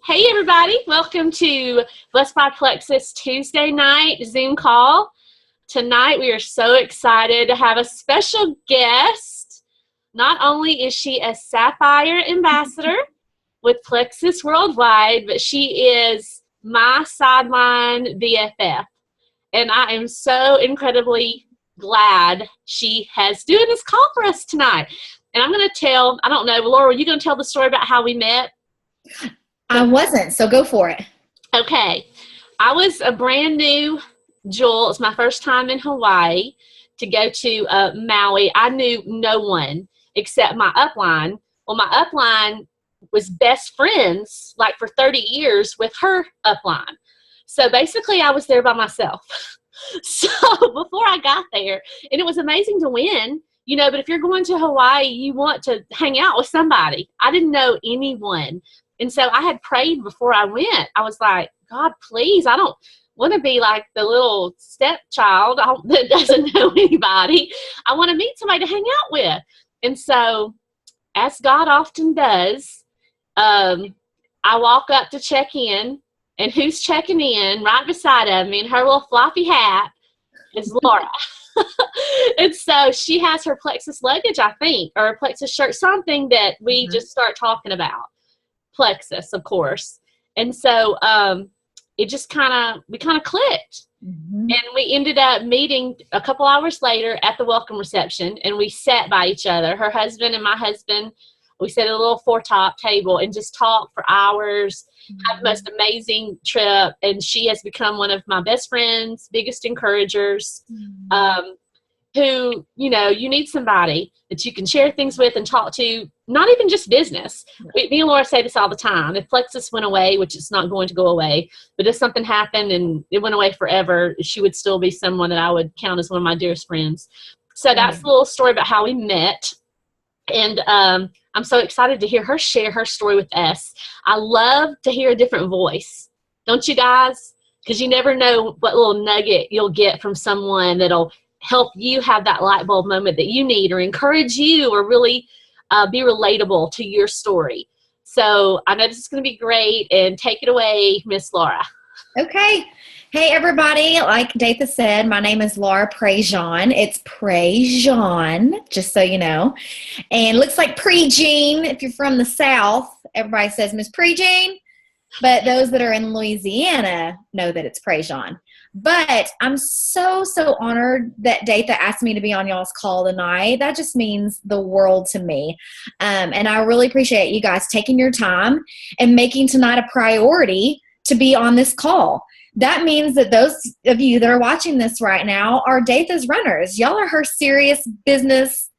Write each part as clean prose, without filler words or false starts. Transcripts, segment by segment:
Hey everybody, welcome to Blessed by Plexus Tuesday night Zoom call. Tonight we are so excited to have a special guest. Not only is she a Sapphire ambassador with Plexus Worldwide, but she is my sideline BFF. And I am so incredibly glad she has doing this call for us tonight. And I'm going to tell, I don't know, Laura, are you going to tell the story about how we met? I wasn't, so go for it. Okay. I was a brand new Jewel. It's my first time in Hawaii to go to Maui. I knew no one except my upline. Well, my upline was best friends, like for 30 years, with her upline. So basically, I was there by myself. So before I got there, and it was amazing to win, you know, but if you're going to Hawaii, you want to hang out with somebody. I didn't know anyone. And so I had prayed before I went. I was like, God, please, I don't want to be like the little stepchild that doesn't know anybody. I want to meet somebody to hang out with. And so, as God often does, I walk up to check in, and who's checking in right beside of me in her little floppy hat is Laura. And so she has her Plexus luggage, I think, or a Plexus shirt, something that we just start talking about. Plexus, of course. And so we kind of clicked. And we ended up meeting a couple hours later at the welcome reception, and we sat by each other, her husband and my husband. We sat at a little four-top table and just talked for hours, had the most amazing trip, and she has become one of my best friends, biggest encouragers, who, you know, you need somebody that you can share things with and talk to, not even just business. Me and Laura say this all the time. If Plexus went away, which it's not going to go away, but if something happened and it went away forever, she would still be someone that I would count as one of my dearest friends. So that's the little story about how we met. And I'm so excited to hear her share her story with us. I love to hear a different voice. Don't you guys? Because you never know what little nugget you'll get from someone that'll help you have that light bulb moment that you need, or encourage you, or really be relatable to your story. So I know this is going to be great, and take it away, Miss Laura. Okay. Hey, everybody. Like Datha said, my name is Laura PreJean. It's PreJean, just so you know. And it looks like PreJean. If you're from the South, everybody says Miss PreJean. But those that are in Louisiana know that it's PreJean. But I'm so honored that Datha asked me to be on y'all's call tonight. That just means the world to me. And I really appreciate you guys taking your time and making tonight a priority to be on this call. That means that those of you that are watching this right now are Datha's runners. Y'all are her serious business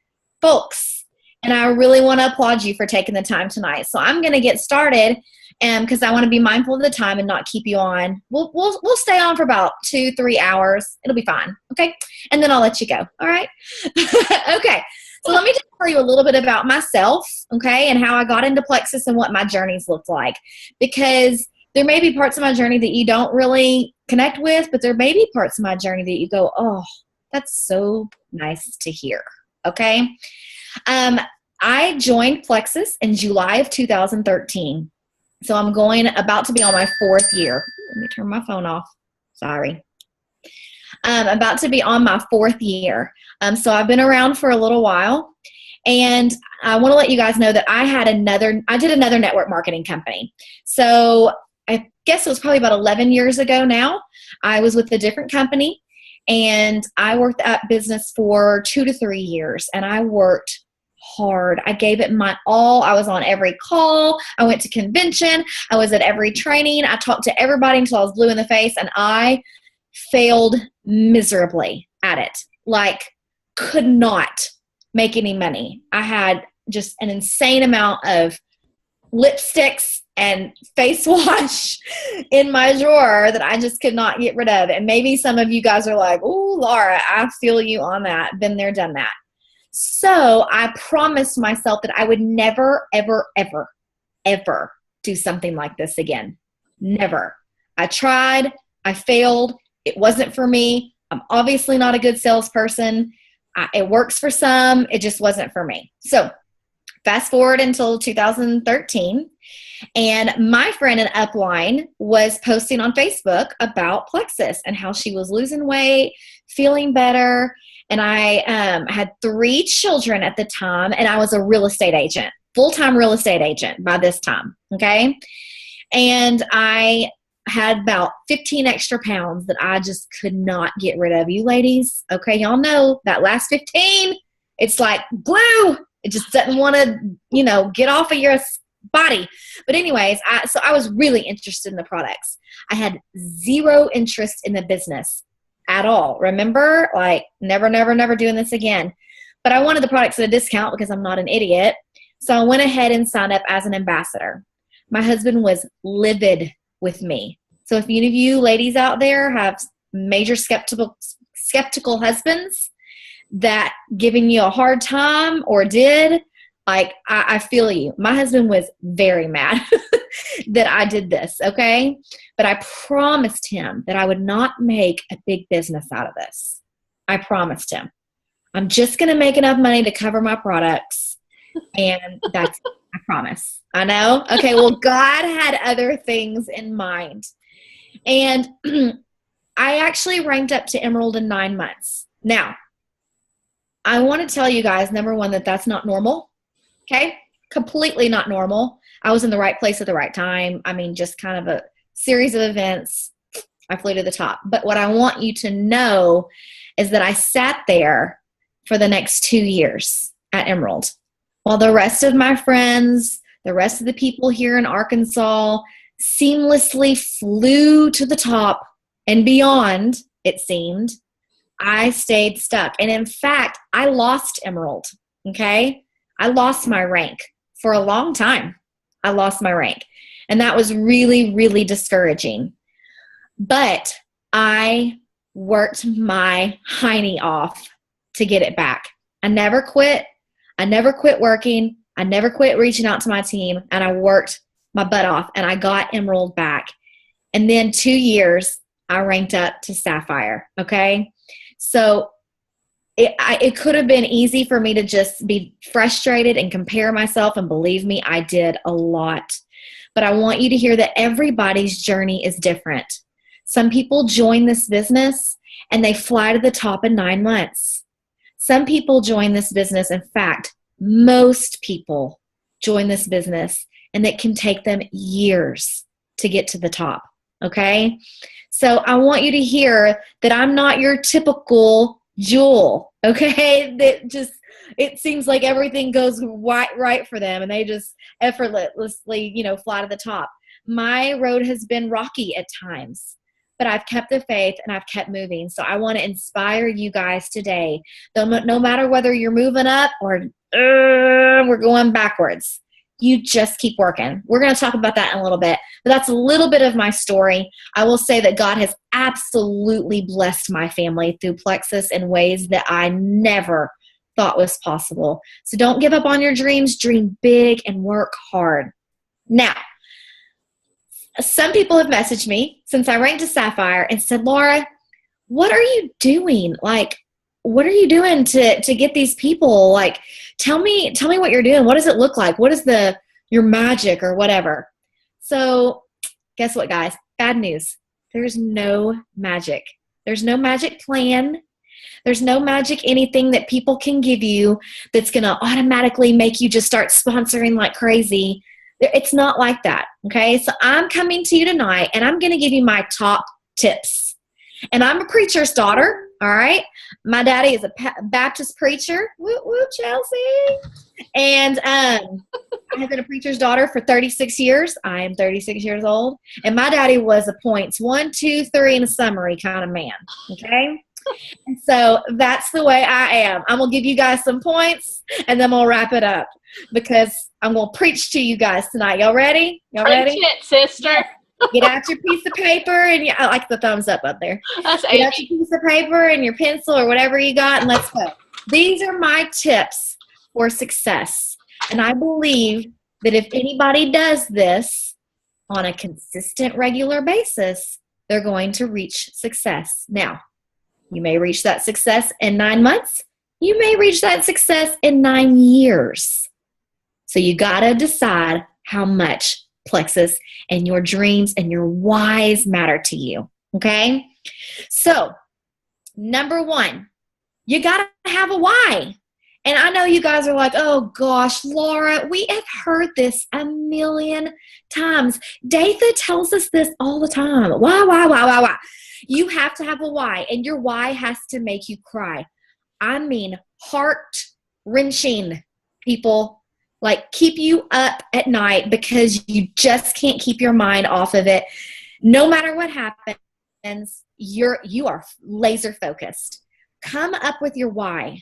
folks. And I really want to applaud you for taking the time tonight. So I'm going to get started. Because I want to be mindful of the time and not keep you on. We'll stay on for about 2-3 hours. It'll be fine, okay? And then I'll let you go, all right? Okay, so let me just tell you a little bit about myself, okay, and how I got into Plexus and what my journeys looked like. Because there may be parts of my journey that you don't really connect with, but there may be parts of my journey that you go, oh, that's so nice to hear, okay? I joined Plexus in July of 2013. So I'm about to be on my 4th year. Let me turn my phone off. Sorry. I'm about to be on my 4th year. So I've been around for a little while. And I want to let you guys know that I did another network marketing company. So I guess it was probably about 11 years ago now. I was with a different company, and I worked that business for 2 to 3 years. And I worked hard. I gave it my all. I was on every call. I went to convention. I was at every training. I talked to everybody until I was blue in the face, and I failed miserably at it. Like, could not make any money. I had just an insane amount of lipsticks and face wash in my drawer that I just could not get rid of. And maybe some of you guys are like, "Ooh, Laura, I feel you on that. Been there, done that." So I promised myself that I would never, ever, ever, ever do something like this again. Never. I tried. I failed. It wasn't for me. I'm obviously not a good salesperson. It works for some. It just wasn't for me. So fast forward until 2013. And my friend in upline was posting on Facebook about Plexus and how she was losing weight, feeling better. And I had 3 children at the time, and I was a real estate agent, full-time real estate agent by this time, okay? And I had about 15 extra pounds that I just could not get rid of. You ladies, okay, y'all know that last 15, it's like glue. It just doesn't want to, get off of your body. But anyways, so I was really interested in the products. I had 0 interest in the business at all. Remember, like never doing this again. But I wanted the products at a discount because I'm not an idiot. So I went ahead and signed up as an ambassador. My husband was livid with me. So if any of you ladies out there have major skeptical husbands that giving you a hard time or did, like, I feel you. My husband was very mad that I did this, okay? But I promised him that I would not make a big business out of this. I promised him. I'm just going to make enough money to cover my products, and that's I promise. I know? Okay, well, God had other things in mind. And I actually ranked up to Emerald in 9 months. Now, I want to tell you guys, number one, that's not normal. Okay? Completely not normal. I was in the right place at the right time. I mean, just kind of a series of events. I flew to the top. But what I want you to know is that I sat there for the next 2 years at Emerald, while the rest of my friends, the rest of the people here in Arkansas seamlessly flew to the top and beyond, it seemed. I stayed stuck. And in fact, I lost Emerald, okay? I lost my rank for a long time. I lost my rank. And that was really, really discouraging. But I worked my hiney off to get it back. I never quit. I never quit working. I never quit reaching out to my team. And I worked my butt off, and I got Emerald back. And then 2 years, I ranked up to Sapphire, okay? So it could have been easy for me to just be frustrated and compare myself, and believe me, I did a lot. But I want you to hear that everybody's journey is different. Some people join this business, and they fly to the top in 9 months. Some people join this business. In fact, most people join this business, and it can take them years to get to the top, okay? So I want you to hear that I'm not your typical Jewel, okay? That just, it seems like everything goes right for them, and they just effortlessly, fly to the top. My road has been rocky at times, but I've kept the faith and I've kept moving. So I want to inspire you guys today. No matter whether you're moving up or we're going backwards, you just keep working. We're going to talk about that in a little bit, but that's a little bit of my story. I will say that God has absolutely blessed my family through Plexus in ways that I never thought was possible. So don't give up on your dreams. Dream big and work hard. Now, some people have messaged me since I ranked to Sapphire and said, Laura, what are you doing? Like, what are you doing to get these people? Like, tell me what you're doing. What does it look like? What is your magic or whatever? So guess what, guys? Bad news. There's no magic. There's no magic plan. There's no magic anything that people can give you that's going to automatically make you just start sponsoring like crazy. It's not like that, okay? So I'm coming to you tonight, and I'm going to give you my top tips. And I'm a preacher's daughter, all right? My daddy is a Baptist preacher. Whoop, whoop, Chelsea. And I have been a preacher's daughter for 36 years. I am 36 years old. And my daddy was a points 1, 2, 3 in a summary kind of man, okay? And so that's the way I am. I'm going to give you guys some points, and then we'll wrap it up because I'm going to preach to you guys tonight. Y'all ready? Y'all ready? Preach it, sister. Get out your piece of paper, and I like the thumbs up there. That's Get out your piece of paper and your pencil or whatever you got, and let's go. These are my tips for success. And I believe that if anybody does this on a consistent, regular basis, they're going to reach success. Now, you may reach that success in 9 months. You may reach that success in 9 years. So you got to decide how much plexus and your dreams and your whys matter to you. Okay? So, number one, you got to have a why. And I know you guys are like, oh gosh, Laura, we have heard this a million times. Datha tells us this all the time. Why? You have to have a why, and your why has to make you cry. I mean, heart-wrenching, people. Like, keep you up at night because you just can't keep your mind off of it. No matter what happens, you are laser focused. Come up with your why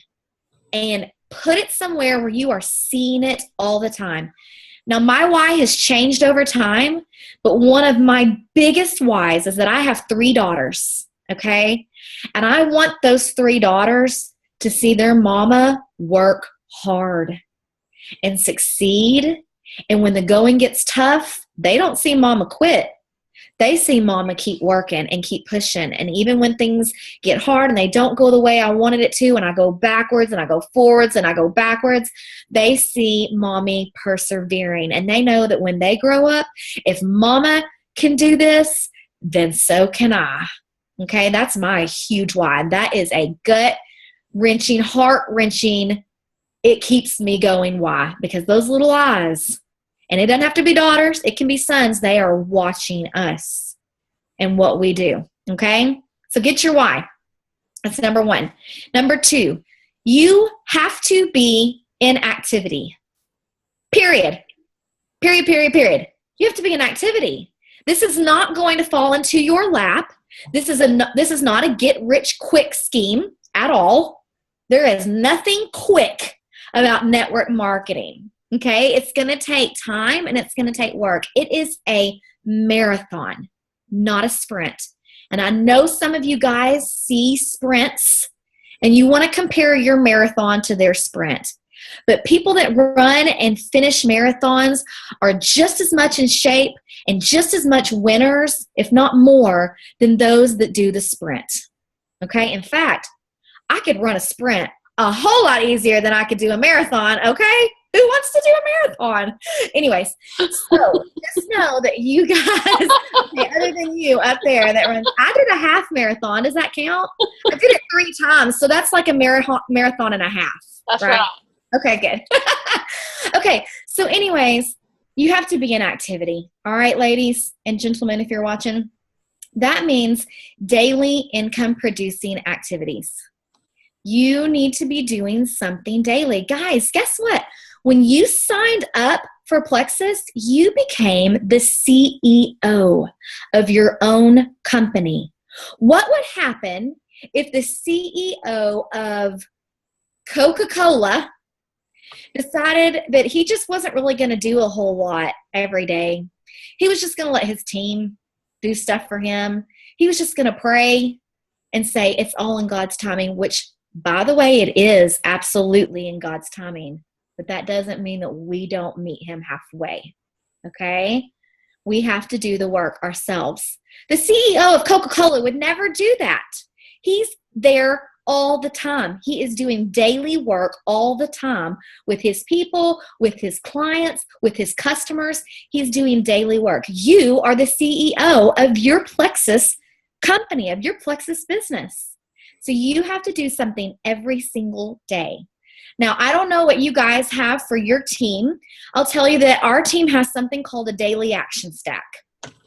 and put it somewhere where you are seeing it all the time. Now, my why has changed over time, but one of my biggest whys is that I have 3 daughters, okay? And I want those 3 daughters to see their mama work hard and succeed. And when the going gets tough, they don't see mama quit. They see mama keep working and keep pushing. And even when things get hard and they don't go the way I wanted it to, and I go backwards and I go forwards and I go backwards, they see mommy persevering. And they know that when they grow up, if mama can do this, then so can I. Okay, that's my huge why. That is a gut-wrenching, heart-wrenching, it keeps me going why. Because those little eyes, and it doesn't have to be daughters, it can be sons, they are watching us and what we do, okay? So get your why. That's number 1. Number 2, you have to be in activity. Period. Period. You have to be in activity. This is not going to fall into your lap. This is not a get-rich-quick scheme at all. There is nothing quick about network marketing. Okay, it's going to take time and it's going to take work. It is a marathon, not a sprint. And I know some of you guys see sprints and you want to compare your marathon to their sprint. But people that run and finish marathons are just as much in shape and just as much winners, if not more, than those that do the sprint. Okay, in fact, I could run a sprint a whole lot easier than I could do a marathon, okay? Who wants to do a marathon? Anyways, so just know that you guys, okay, other than you up there that runs, I did a half marathon. Does that count? I did it 3 times, so that's like a marathon and a half. That's right. Okay, good. Okay, so anyways, you have to be in activity. All right, ladies and gentlemen, if you're watching, that means daily income producing activities. You need to be doing something daily. Guys, guess what? When you signed up for Plexus, you became the CEO of your own company. What would happen if the CEO of Coca-Cola decided that he just wasn't really going to do a whole lot every day? He was just going to let his team do stuff for him. He was just going to pray and say it's all in God's timing, which, by the way, it is absolutely in God's timing. But that doesn't mean that we don't meet him halfway, okay? We have to do the work ourselves. The CEO of Coca-Cola would never do that. He's there all the time. He is doing daily work all the time with his people, with his clients, with his customers. He's doing daily work. You are the CEO of your Plexus company, of your Plexus business. So you have to do something every single day. Now, I don't know what you guys have for your team. I'll tell you that our team has something called a daily action stack.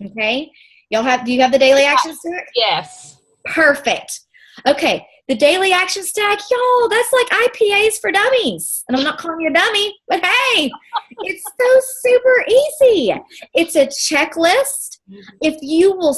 Okay? Do you have the daily action stack? Yes. Perfect. Okay. The daily action stack, y'all, that's like IPAs for dummies. And I'm not calling you a dummy, but hey, it's so super easy. It's a checklist. If you will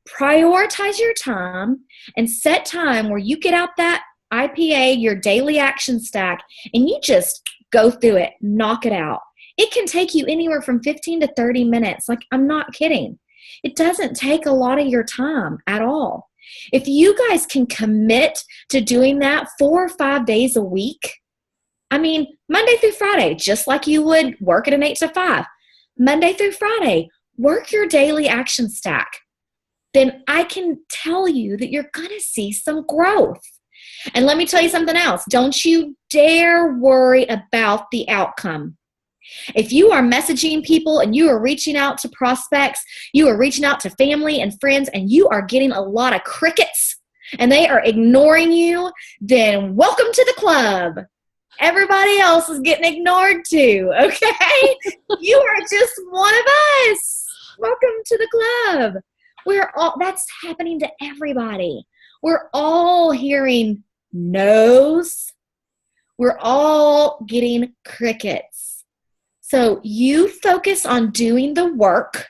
prioritize your time and set time where you get out that IPA, your daily action stack, and you just go through it, knock it out. It can take you anywhere from 15 to 30 minutes. Like, I'm not kidding. It doesn't take a lot of your time at all. If you guys can commit to doing that 4 or 5 days a week, I mean, Monday through Friday, just like you would work at an 8 to 5, Monday through Friday, work your daily action stack. Then I can tell you that you're going to see some growth. And let me tell you something else. Don't you dare worry about the outcome. If you are messaging people and you are reaching out to prospects, you are reaching out to family and friends, and you are getting a lot of crickets and they are ignoring you, then welcome to the club. Everybody else is getting ignored too, okay? You are just one of us. Welcome to the club. That's happening to everybody. We're all hearing no's. We're all getting crickets. So you focus on doing the work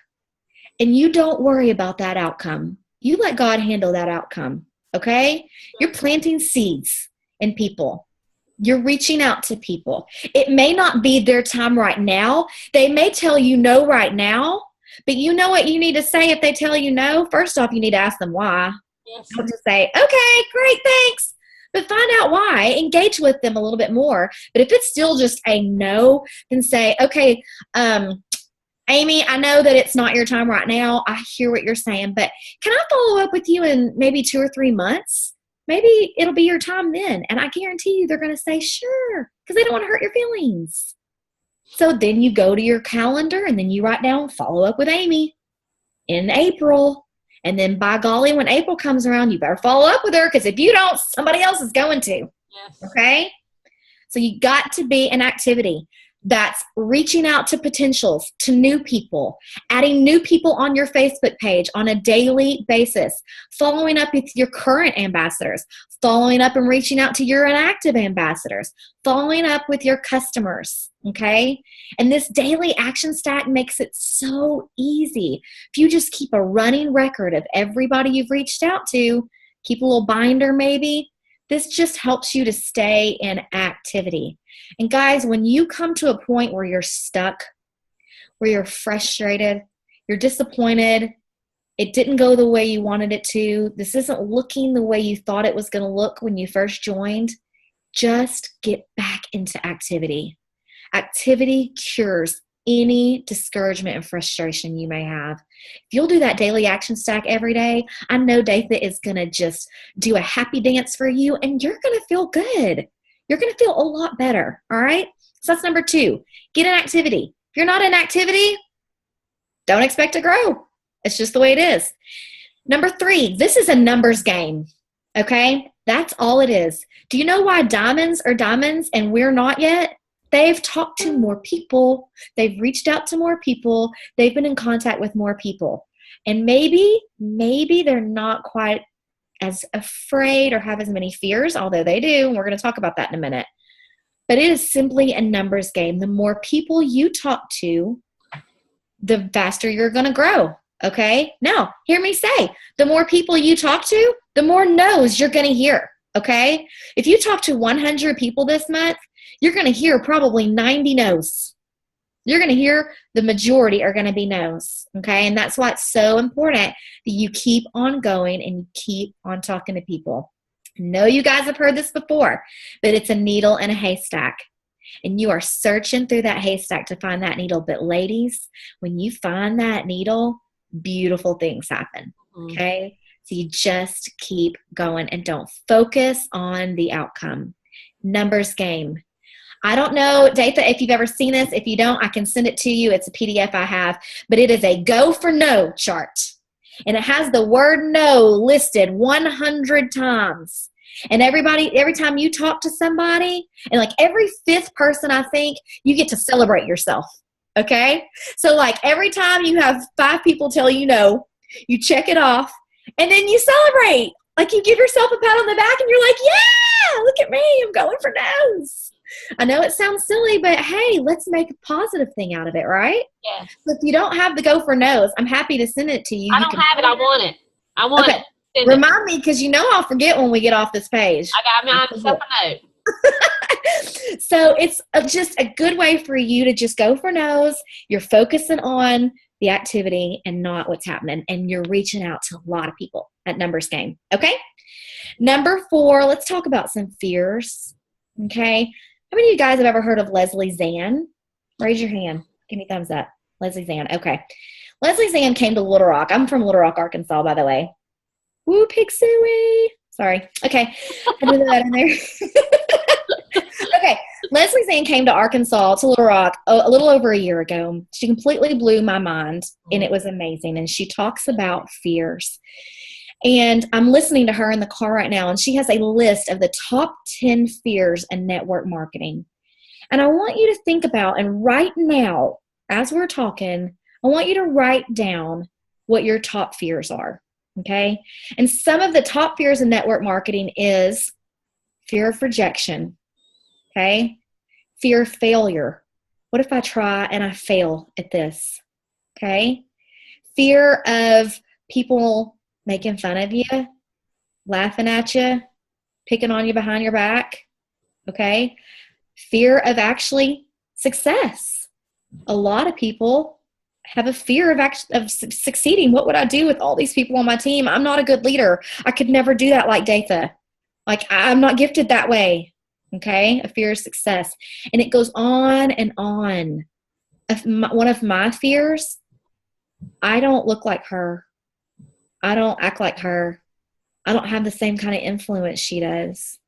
and you don't worry about that outcome. You let God handle that outcome, okay? You're planting seeds in people. You're reaching out to people. It may not be their time right now. They may tell you no right now, but you know what you need to say if they tell you no? First off, you need to ask them why. Yes. Don't just say, okay, great, thanks. But find out why. Engage with them a little bit more. But if it's still just a no, then say, okay, Amy, I know that it's not your time right now. I hear what you're saying, but can I follow up with you in maybe 2 or 3 months? Maybe it'll be your time then. And I guarantee you they're going to say, sure, because they don't want to hurt your feelings. So then you go to your calendar and then you write down, follow up with Amy in April. And then by golly, when April comes around, you better follow up with her, because if you don't, somebody else is going to. Yes. Okay? So you got to be an activity that's reaching out to potentials, to new people, adding new people on your Facebook page on a daily basis, following up with your current ambassadors, following up and reaching out to your inactive ambassadors, following up with your customers, okay? And this daily action stack makes it so easy. If you just keep a running record of everybody you've reached out to, keep a little binder maybe, this just helps you to stay in activity. And guys, when you come to a point where you're stuck, where you're frustrated, you're disappointed, it didn't go the way you wanted it to, this isn't looking the way you thought it was going to look when you first joined, just get back into activity. Activity cures any discouragement and frustration you may have. If you'll do that daily action stack every day, I know Datha is going to just do a happy dance for you, and you're going to feel good. You're going to feel a lot better, all right? So that's number 2. Get an activity. If you're not in activity, don't expect to grow. It's just the way it is. Number 3, this is a numbers game, okay? That's all it is. Do you know why diamonds are diamonds and we're not yet? They've talked to more people. They've reached out to more people. They've been in contact with more people. And maybe they're not quite as afraid or have as many fears, although they do. And we're going to talk about that in a minute. But it is simply a numbers game. The more people you talk to, the faster you're going to grow. Okay? Now, hear me say, the more people you talk to, the more no's you're going to hear. Okay? If you talk to 100 people this month, you're going to hear probably 90 no's. You're going to hear the majority are going to be no's. Okay? And that's why it's so important that you keep on going and you keep on talking to people. I know you guys have heard this before, but it's a needle in a haystack. And you are searching through that haystack to find that needle. But ladies, when you find that needle, beautiful things happen. Okay? So you just keep going and don't focus on the outcome. Numbers game. I don't know, Datha, if you've ever seen this. If you don't, I can send it to you. It's a PDF I have. But it is a go for no chart. And it has the word no listed 100 times. And every time you talk to somebody, and like every 5th person, I think, you get to celebrate yourself. Okay? So like every time you have 5 people tell you no, you check it off, and then you celebrate. Like you give yourself a pat on the back, and you're like, yeah, look at me. I'm going for no's. I know it sounds silly, but hey, let's make a positive thing out of it, right? Yeah. So if you don't have the go for no's, I'm happy to send it to you. I don't have it. I want it. I want it. Send Remind me, because you know I'll forget when we get off this page. I got myself a note. So it's just a good way for you to just go for no's. You're focusing on the activity and not what's happening, and you're reaching out to a lot of people at numbers game. Okay? Number 4, let's talk about some fears. Okay? How many of you guys have ever heard of Leslie Zann? Raise your hand. Give me a thumbs up. Leslie Zann. Okay. Leslie Zann came to Little Rock. I'm from Little Rock, Arkansas, by the way. Woo, pig suey. Sorry. Okay. I did that in there. Okay. Leslie Zan came to Arkansas, to Little Rock, a little over a year ago. She completely blew my mind, and it was amazing. And she talks about fears. And I'm listening to her in the car right now, and she has a list of the top 10 fears in network marketing. And I want you to think about, and right now, as we're talking, I want you to write down what your top fears are, okay? And some of the top fears in network marketing is fear of rejection, okay? Fear of failure. What if I try and I fail at this, okay? Fear of people making fun of you, laughing at you, picking on you behind your back, okay? Fear of actually success. A lot of people have a fear of succeeding. What would I do with all these people on my team? I'm not a good leader. I could never do that like Datha. Like, I'm not gifted that way, okay? A fear of success. And it goes on and on. One of my fears, I don't look like her. I don't act like her. I don't have the same kind of influence she does.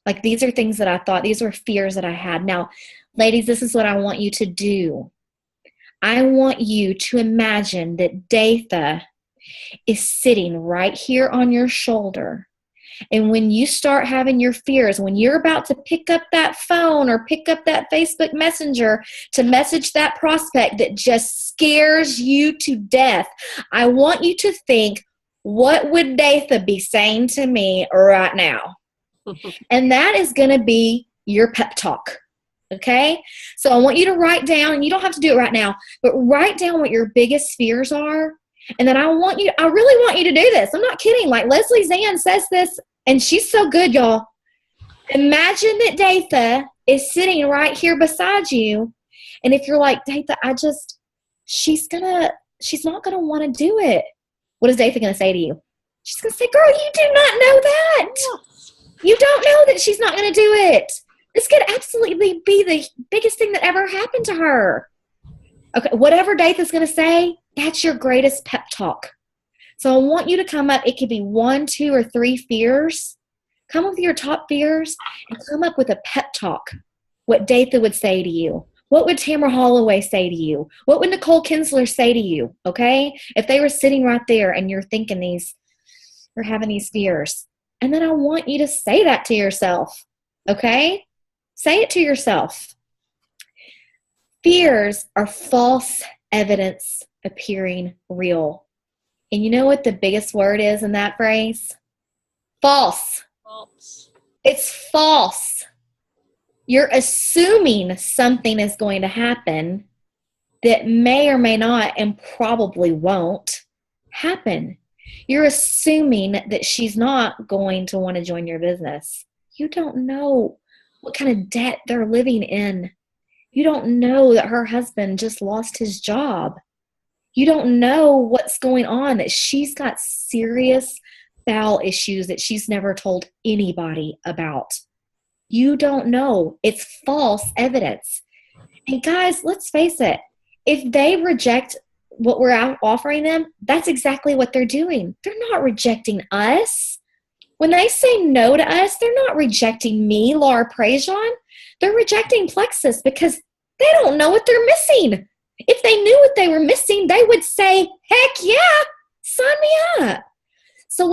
Like, these are things that I thought, these were fears that I had. Now, ladies, this is what I want you to do. I want you to imagine that Datha is sitting right here on your shoulder. And when you start having your fears, when you're about to pick up that phone or pick up that Facebook Messenger to message that prospect that just scares you to death, I want you to think, what would Datha be saying to me right now? And that is going to be your pep talk. Okay? So I want you to write down, and you don't have to do it right now, but write down what your biggest fears are. And then I really want you to do this. I'm not kidding. Like, Leslie Zan says this, and she's so good, y'all. Imagine that Datha is sitting right here beside you. And if you're like, Datha, she's not going to want to do it. What is Datha going to say to you? She's going to say, girl, you do not know that. You don't know that she's not going to do it. This could absolutely be the biggest thing that ever happened to her. Okay, whatever Datha's going to say, that's your greatest pep talk. So I want you to come up. It could be 1, 2, or 3 fears. Come up with your top fears and come up with a pep talk. What Datha would say to you. What would Tamara Holloway say to you? What would Nicole Kinsler say to you? Okay? If they were sitting right there and you're thinking you're having these fears. And then I want you to say that to yourself. Okay? Say it to yourself. Fears are false evidence appearing real. And you know what the biggest word is in that phrase? False. False. It's false. You're assuming something is going to happen that may or may not and probably won't happen. You're assuming that she's not going to want to join your business. You don't know what kind of debt they're living in. You don't know that her husband just lost his job. You don't know what's going on, that she's got serious bowel issues that she's never told anybody about. You don't know. It's false evidence. And guys, let's face it. If they reject what we're offering them, that's exactly what they're doing. They're not rejecting us. When they say no to us, they're not rejecting me, Laura PreJean. They're rejecting Plexus because they don't know what they're missing. If they knew what they were missing, they would say, heck yeah, sign me up. So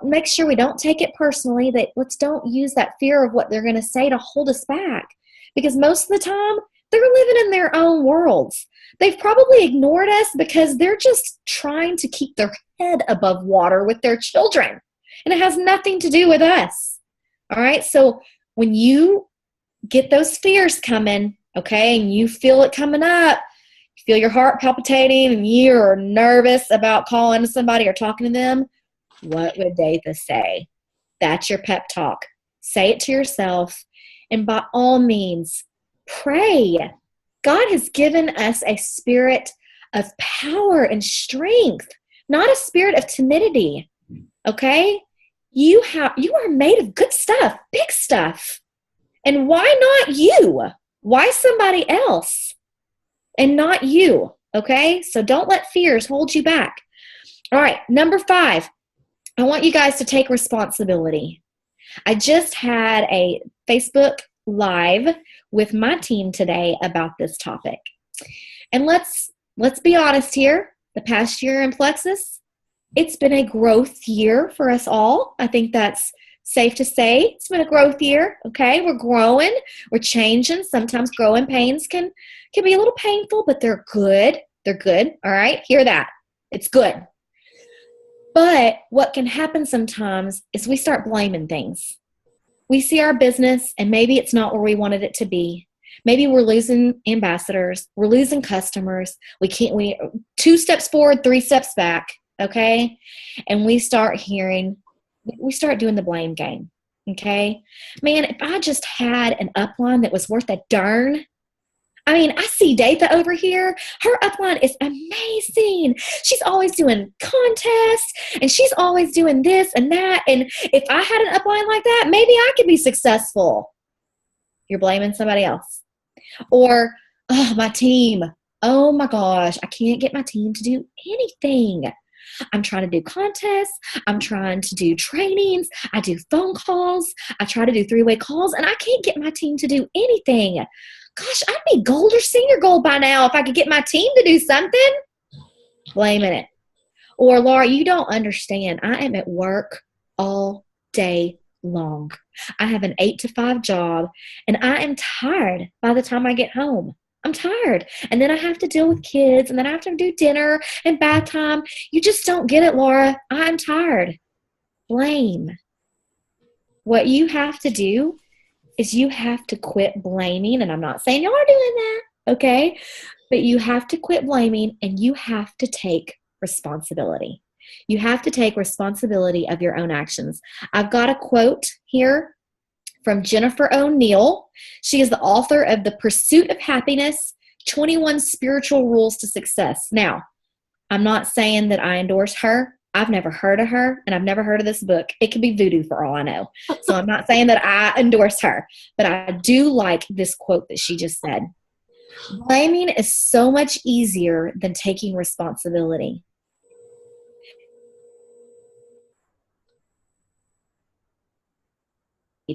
make sure we don't take it personally. Let's don't use that fear of what they're going to say to hold us back. Because most of the time, they're living in their own worlds. They've probably ignored us because they're just trying to keep their head above water with their children. And it has nothing to do with us. All right? So when you get those fears coming, okay, and you feel it coming up, you feel your heart palpitating, and you're nervous about calling somebody or talking to them, what would Datha say? That's your pep talk. Say it to yourself. And by all means, pray. God has given us a spirit of power and strength, not a spirit of timidity. Okay? You are made of good stuff, big stuff. And why not you? Why somebody else and not you? Okay? So don't let fears hold you back. All right, number 5. I want you guys to take responsibility. I just had a Facebook live with my team today about this topic. And let's be honest here. The past year in Plexus, it's been a growth year for us all. I think that's safe to say. It's been a growth year, okay? We're growing, we're changing. Sometimes growing pains can be a little painful, but they're good. They're good, all right? Hear that. It's good. But what can happen sometimes is we start blaming things. We see our business and maybe it's not where we wanted it to be. Maybe we're losing ambassadors. We're losing customers. We 2 steps forward, 3 steps back, okay? And we start doing the blame game, okay? Man, if I just had an upline that was worth a darn, I mean, I see Datha over here. Her upline is amazing. She's always doing contests, and she's always doing this and that. And if I had an upline like that, maybe I could be successful. You're blaming somebody else. Or, oh, my team. Oh, my gosh. I can't get my team to do anything. I'm trying to do contests. I'm trying to do trainings. I do phone calls. I try to do 3-way calls, and I can't get my team to do anything. Gosh, I'd be gold or senior gold by now if I could get my team to do something. Blaming it. Or, Laura, you don't understand. I am at work all day long. I have an 8-to-5 job, and I am tired by the time I get home. I'm tired. And then I have to deal with kids, and then I have to do dinner and bath time. You just don't get it, Laura. I'm tired. Blame. What you have to do is you have to quit blaming, and I'm not saying y'all are doing that, okay? But you have to quit blaming, and you have to take responsibility. You have to take responsibility of your own actions. I've got a quote here from Jennifer O'Neill. She is the author of The Pursuit of Happiness, 21 Spiritual Rules to Success. Now, I'm not saying that I endorse her. I've never heard of her, and I've never heard of this book. It could be voodoo for all I know. So I'm not saying that I endorse her, but I do like this quote that she just said. Blaming is so much easier than taking responsibility.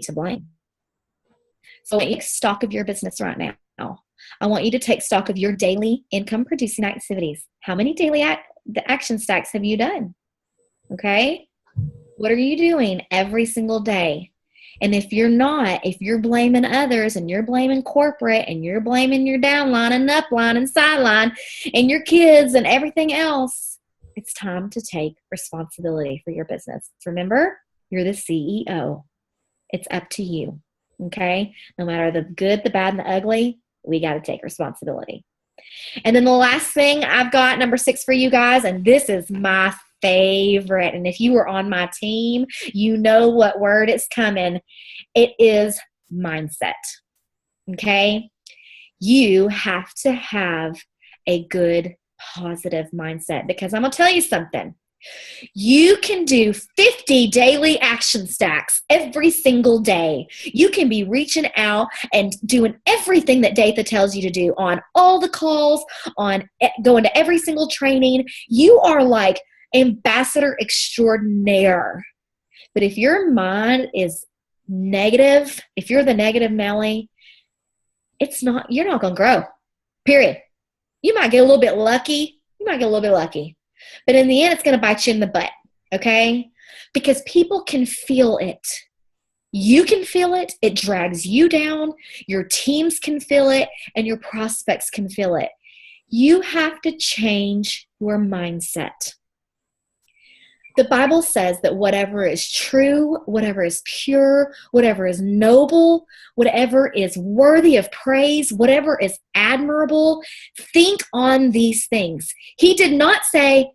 To blame. So I want you to take stock of your business right now. I want you to take stock of your daily income producing activities. How many daily action stacks have you done? Okay? What are you doing every single day? And if you're blaming others and you're blaming corporate and you're blaming your downline and upline and sideline and your kids and everything else, it's time to take responsibility for your business. Remember, you're the CEO. It's up to you, okay? No matter the good, the bad, and the ugly, we got to take responsibility. And then the last thing I've got, number 6 for you guys, and this is my favorite. And if you were on my team, you know what word is coming. It is mindset, okay? You have to have a good, positive mindset, because I'm going to tell you something. You can do 50 daily action stacks every single day. You can be reaching out and doing everything that Datha tells you to do on all the calls, on going to every single training. You are like ambassador extraordinaire. But if your mind is negative, if you're the negative Nelly, you're not going to grow, period. You might get a little bit lucky. But in the end, it's going to bite you in the butt, okay? Because people can feel it. You can feel it. It drags you down. Your teams can feel it, and your prospects can feel it. You have to change your mindset. The Bible says that whatever is true, whatever is pure, whatever is noble, whatever is worthy of praise, whatever is admirable, think on these things. He did not say,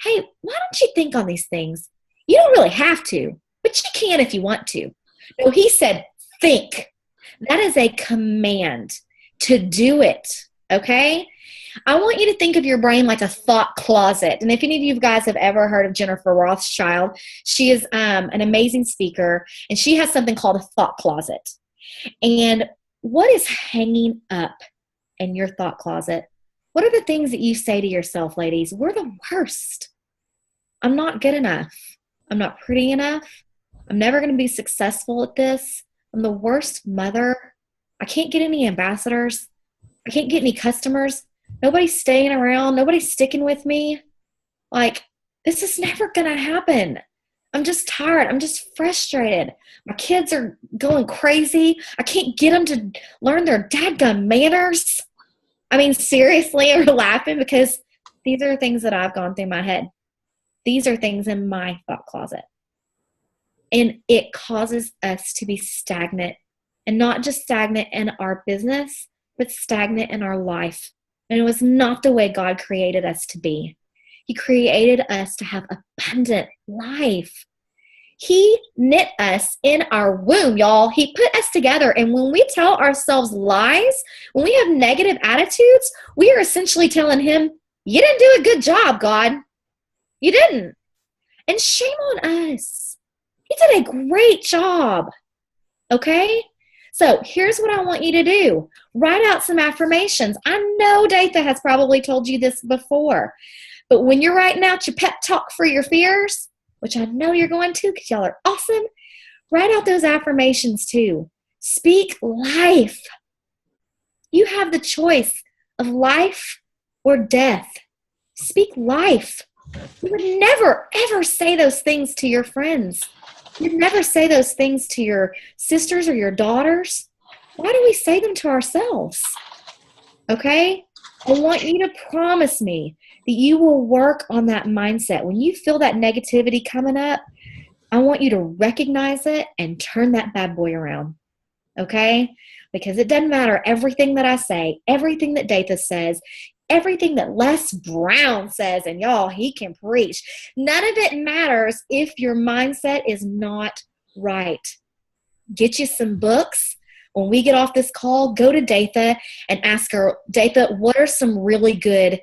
hey, why don't you think on these things? You don't really have to, but you can if you want to. No, he said, think. That is a command to do it, okay? I want you to think of your brain like a thought closet. And if any of you guys have ever heard of Jennifer Rothschild, she is an amazing speaker, and she has something called a thought closet. And what is hanging up in your thought closet? What are the things that you say to yourself, ladies? We're the worst. I'm not good enough. I'm not pretty enough. I'm never going to be successful at this. I'm the worst mother. I can't get any ambassadors. I can't get any customers. Nobody's staying around. Nobody's sticking with me. Like, this is never going to happen. I'm just tired. I'm just frustrated. My kids are going crazy. I can't get them to learn their dadgum manners. I mean, seriously, we're laughing because these are things that I've gone through my head. These are things in my thought closet. And it causes us to be stagnant, and not just stagnant in our business, but stagnant in our life. And it was not the way God created us to be. He created us to have abundant life. He knit us in our womb, y'all. He put us together. And when we tell ourselves lies, when we have negative attitudes, we are essentially telling him, you didn't do a good job, God. You didn't. And shame on us. He did a great job. Okay? So here's what I want you to do. Write out some affirmations. I know Datha has probably told you this before. But when you're writing out your pep talk for your fears, which I know you're going to because y'all are awesome, write out those affirmations too. Speak life. You have the choice of life or death. Speak life. You would never, ever say those things to your friends. You'd never say those things to your sisters or your daughters. Why do we say them to ourselves? Okay? I want you to promise me that you will work on that mindset. When you feel that negativity coming up, I want you to recognize it and turn that bad boy around. Okay? Because it doesn't matter everything that I say, everything that Datha says, everything that Les Brown says, and y'all, he can preach. None of it matters if your mindset is not right. Get you some books. When we get off this call, go to Datha and ask her, Datha, what are some really good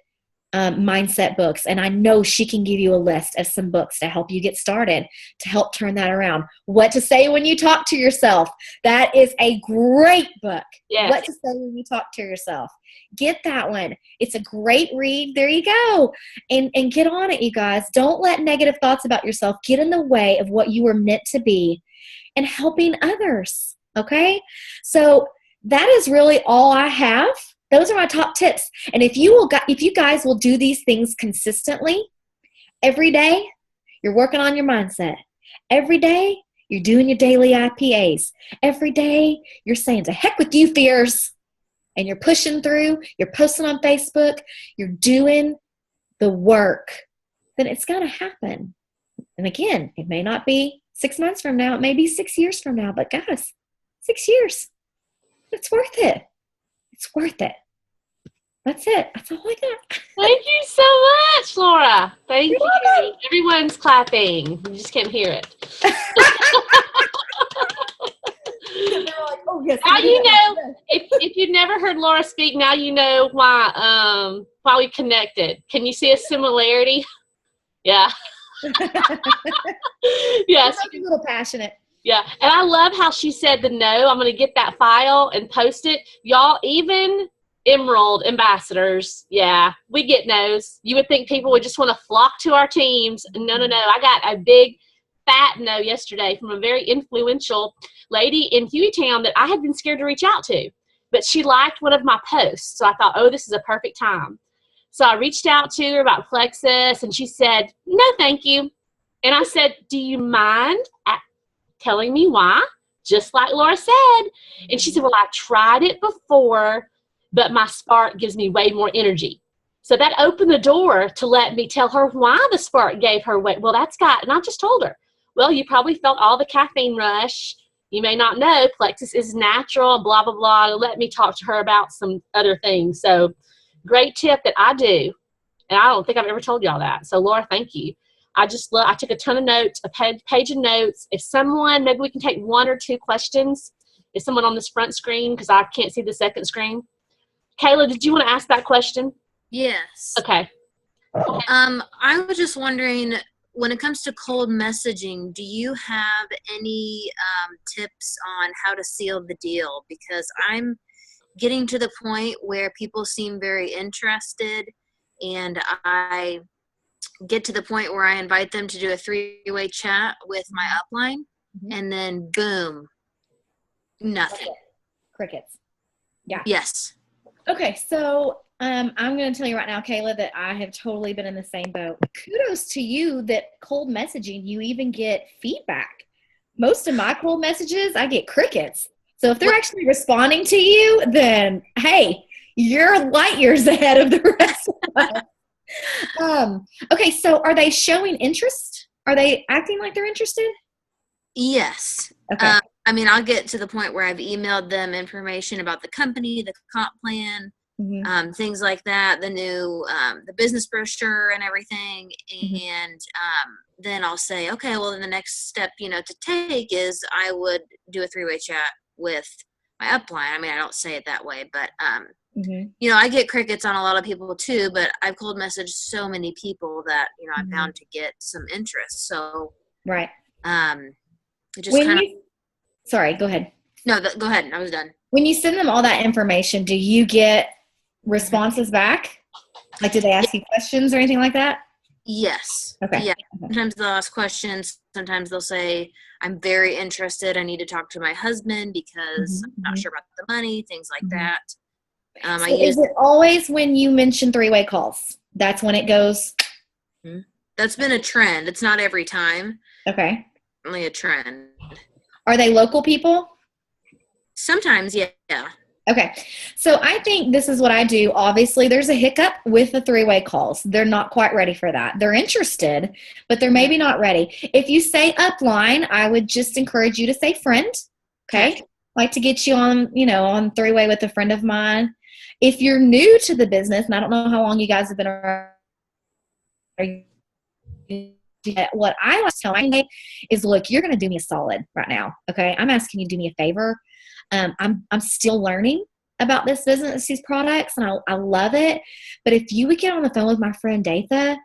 mindset books? And I know she can give you a list of some books to help you get started, to help turn that around. What to say when you talk to yourself. That is a great book. Yes. What to say when you talk to yourself. Get that one. It's a great read. There you go. And get on it, you guys. Don't let negative thoughts about yourself get in the way of what you were meant to be and helping others. Okay? So that is really all I have. Those are my top tips. And if you guys will do these things consistently, every day you're working on your mindset. Every day you're doing your daily IPAs. Every day you're saying to heck with you fears. And you're pushing through, you're posting on Facebook, you're doing the work, then it's going to happen. And again, it may not be 6 months from now, it may be 6 years from now, but guys, 6 years, it's worth it. It's worth it. That's it. That's all I got. Thank you so much, Laura. Thank you. Everyone's clapping. You just can't hear it. They're like, oh, yes. Now you know, if you've never heard Laura speak, now you know why we connected. Can you see a similarity? Yeah. Yes. I'm a little passionate. Yeah. And I love how she said the no. I'm going to get that file and post it. Y'all, even Emerald ambassadors, yeah, we get no's. You would think people would just want to flock to our teams. No. I got a big fat no yesterday from a very influential lady in Hueytown that I had been scared to reach out to, but she liked one of my posts. So I thought, oh, this is a perfect time. So I reached out to her about Plexus, and she said, no, thank you. And I said, do you mind telling me why? Just like Laura said. And she said, well, I tried it before, but my Spark gives me way more energy. So that opened the door to let me tell her why the Spark gave her weight. Well, and I just told her, well, you probably felt all the caffeine rush. You may not know Plexus is natural, blah, blah, blah. Let me talk to her about some other things. So great tip that I do. And I don't think I've ever told y'all that. So Laura, thank you. I took a ton of notes, a page of notes. If someone, maybe we can take 1 or 2 questions. Is someone on this front screen? Because I can't see the second screen. Kayla, did you want to ask that question? Yes. Okay. I was just wondering, when it comes to cold messaging, do you have any tips on how to seal the deal? Because I'm getting to the point where people seem very interested, and I get to the point where I invite them to do a 3-way chat with my upline, and then boom, nothing. Crickets. Yeah. Yes. Okay, so I'm going to tell you right now, Kayla, that I have totally been in the same boat. Kudos to you that cold messaging, you even get feedback. Most of my cold messages, I get crickets. So if they're actually responding to you, then hey, you're light years ahead of the rest of us. Okay, so are they showing interest? Are they acting like they're interested? Yes. Okay. I mean, I'll get to the point where I've emailed them information about the company, the comp plan, things like that, the new, the business brochure and everything. And then I'll say, okay, well, then the next step, to take is I would do a 3-way chat with my upline. I mean, I don't say it that way, but, I get crickets on a lot of people too, but I've cold messaged so many people that, I'm bound to get some interest. So, right. It just sorry, go ahead. No, go ahead. I was done. When you send them all that information, do you get responses back? Like, do they ask you questions or anything like that? Yes. Okay. Yeah. Sometimes they'll ask questions. Sometimes they'll say, I'm very interested. I need to talk to my husband because I'm not sure about the money, things like that. Is it always when you mention 3-way calls? That's when it goes? That's been a trend. It's not every time. Okay. Only a trend. Are they local people? Sometimes, yeah. Okay. So I think this is what I do. Obviously, there's a hiccup with the 3-way calls. They're not quite ready for that. They're interested, but they're maybe not ready. If you say upline, I would just encourage you to say friend. Okay. Like to get you on, on 3-way with a friend of mine. If you're new to the business, and I don't know how long you guys have been around, what I like to tell my is, look, you're going to do me a solid right now. Okay. I'm asking you to do me a favor. I'm still learning about this business, these products, and I love it. But if you would get on the phone with my friend Datha,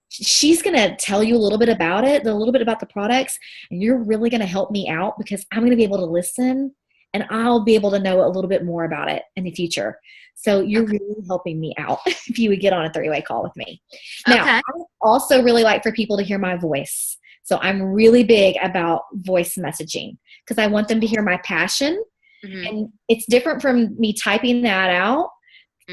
she's going to tell you a little bit about it, a little bit about the products, and you're really going to help me out because I'm going to be able to listen and I'll be able to know a little bit more about it in the future. So you're really helping me out if you would get on a 3-way call with me. Now, I also really like for people to hear my voice. So I'm really big about voice messaging because I want them to hear my passion. And it's different from me typing that out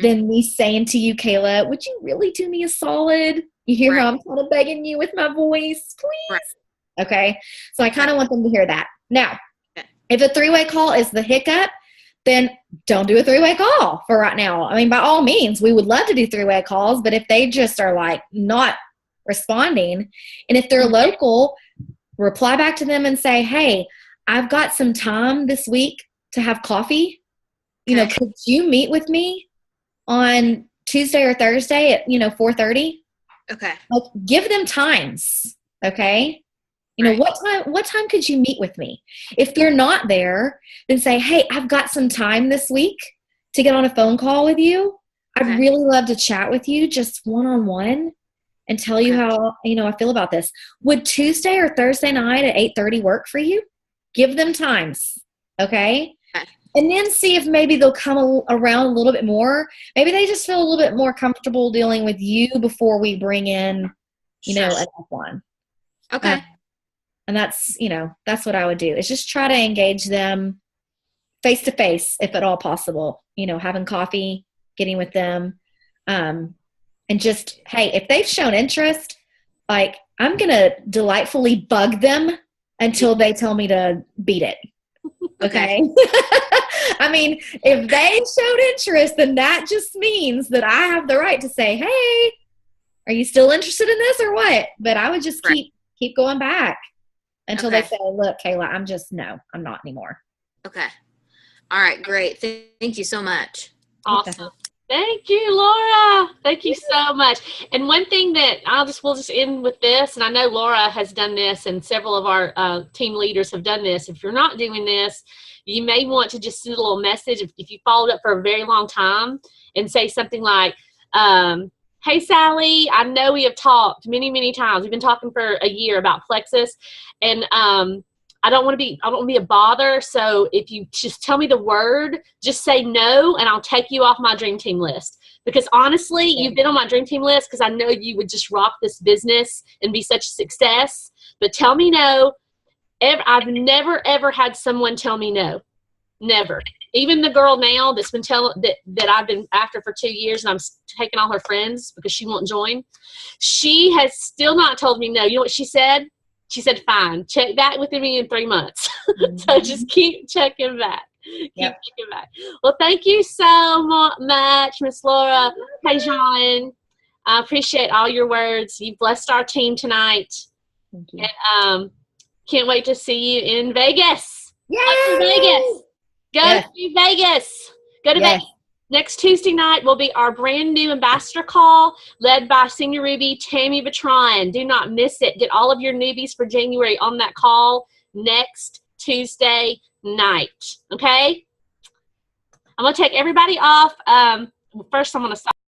than me saying to you, Kayla, would you really do me a solid? You hear how I'm kind of begging you with my voice, please? Okay. So I kind of want them to hear that. Now, if a 3-way call is the hiccup, then don't do a 3-way call for right now. I mean, by all means, we would love to do 3-way calls, but if they just are like not responding, and if they're local, reply back to them and say, hey, I've got some time this week to have coffee. Could you meet with me on Tuesday or Thursday at, 4:30? Okay. Like, give them times. Okay. What time could you meet with me? If they're not there, then say, hey, I've got some time this week to get on a phone call with you. I'd really love to chat with you just one-on-one and tell you how, I feel about this. Would Tuesday or Thursday night at 8:30 work for you? Give them times. Okay. And then see if maybe they'll come around a little bit more. Maybe they just feel a little bit more comfortable dealing with you before we bring in, an upline. Okay. And that's what I would do is just try to engage them face to face, if at all possible, having coffee, getting with them. And just, hey, if they've shown interest, like I'm going to delightfully bug them until they tell me to beat it. Okay. I mean, if they showed interest, then that just means that I have the right to say, hey, are you still interested in this or what? But I would just keep going back until they say, look, Kayla, I'm not anymore. Okay. All right. Great. Thank you so much. Awesome. Thank you, Laura. Thank you so much. And one thing that we'll just end with this, and I know Laura has done this and several of our team leaders have done this. If you're not doing this, you may want to just send a little message if you followed up for a very long time and say something like, hey, Sally, I know we have talked many, many times. We've been talking for a year about Plexus, and I don't want to be a bother. So if you just tell me the word, just say no, and I'll take you off my dream team list. Because honestly, you've been on my dream team list because I know you would just rock this business and be such a success. But tell me no. I've never, ever had someone tell me no. Never. Even the girl now that's been telling that I've been after for 2 years, and I'm taking all her friends because she won't join. She has still not told me no. You know what she said? She said, "Fine, check back with me in 3 months." So just keep checking back. Keep checking back. Well, thank you so much, Miss Laura PreJean. I appreciate all your words. You blessed our team tonight. Thank you. And can't wait to see you in Vegas. Yay! Vegas. Go to Vegas. Go to Vegas. Next Tuesday night will be our brand new ambassador call led by Senior Ruby Tammy Batron. Do not miss it. Get all of your newbies for January on that call next Tuesday night. Okay? I'm going to take everybody off. First, I'm going to stop.